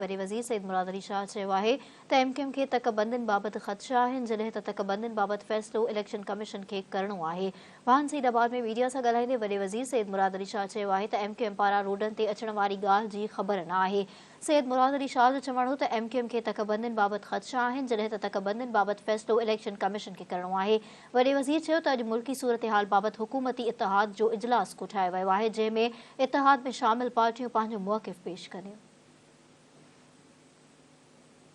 Worry वज़ीर सईद मुराद अली शाह चयो आहे त MQM खे तकबंदियुनि बाबति ख़दशा आहिनि जॾहिं त तकबंदियुनि बाबति फ़ैसिलो इलेक्शन कमीशन खे करणो आहे। वाहन सईदाबाद में मीडिया सां ॻाल्हाईंदे वॾे वज़ीर सईद मुराद अली शाह चयो आहे त MQM पारां रोडनि ते अचण वारी ॻाल्हि जी ख़बर न आहे। सईद मुराद अली शाह जो चवणु हो त MQM खे तकबंदियुनि बाबति ख़दशा आहिनि जॾहिं त तकबंदियुनि बाबति फ़ैसिलो इलेक्शन कमीशन खे करणो आहे। वॾे वज़ीर चयो त अॼु मुल्की सूरतहाल बाबति हुकूमती इतिहाद जो इजलास कोठायो वियो आहे जंहिं में इतिहाद में शामिल पार्टियूं पंहिंजो मौक़िफ़ पेश कनि।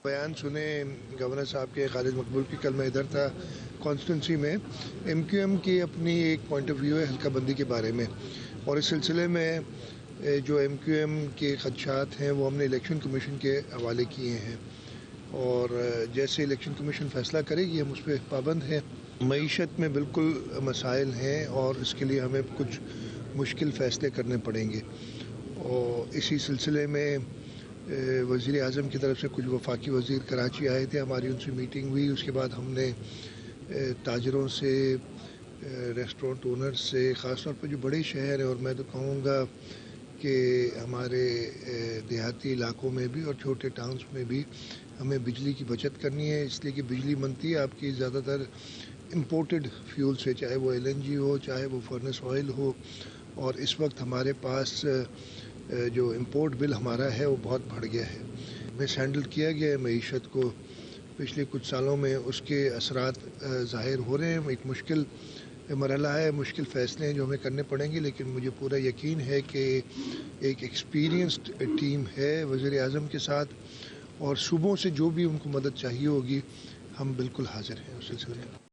बयान सुने गवर्नर साहब के खालिद मकबूल की। कल मैं इधर था कॉन्स्टिट्यूंसी में। MQM की अपनी एक पॉइंट ऑफ व्यू है हल्का बंदी के बारे में, और इस सिलसिले में जो MQM के खदशात हैं वो हमने इलेक्शन कमीशन के हवाले किए हैं, और जैसे इलेक्शन कमीशन फैसला करेगी हम उस पर पाबंद हैं। मईशत में बिल्कुल मसाइल हैं और इसके लिए हमें कुछ मुश्किल फ़ैसले करने पड़ेंगे, और इसी सिलसिले में वज़ीर आज़म की तरफ से कुछ वफाकी वज़ीर कराची आए थे, हमारी उनसे मीटिंग हुई। उसके बाद हमने ताजरों से, रेस्टोरेंट ओनर्स से, ख़ास तौर पर जो बड़े शहर हैं, और मैं तो कहूँगा कि हमारे देहाती इलाकों में भी और छोटे टाउन्स में भी हमें बिजली की बचत करनी है, इसलिए कि बिजली बनती है आपकी ज़्यादातर इम्पोर्टेड फ्यूल से, चाहे वो LNG हो, चाहे वो फर्नेस ऑयल हो, और इस वक्त हमारे पास जो इम्पोर्ट बिल हमारा है वो बहुत बढ़ गया है। मिस हैंडल किया गया है मईशत को पिछले कुछ सालों में, उसके असरात ज़ाहिर हो रहे हैं। एक मुश्किल मरहला है, मुश्किल फ़ैसले हैं जो हमें करने पड़ेंगे, लेकिन मुझे पूरा यकीन है कि एक एक्सपीरियंस्ड टीम है वज़ीर आज़म के साथ, और सुबह से जो भी उनको मदद चाहिए होगी हम बिल्कुल हाजिर हैं उस सिलसिले में।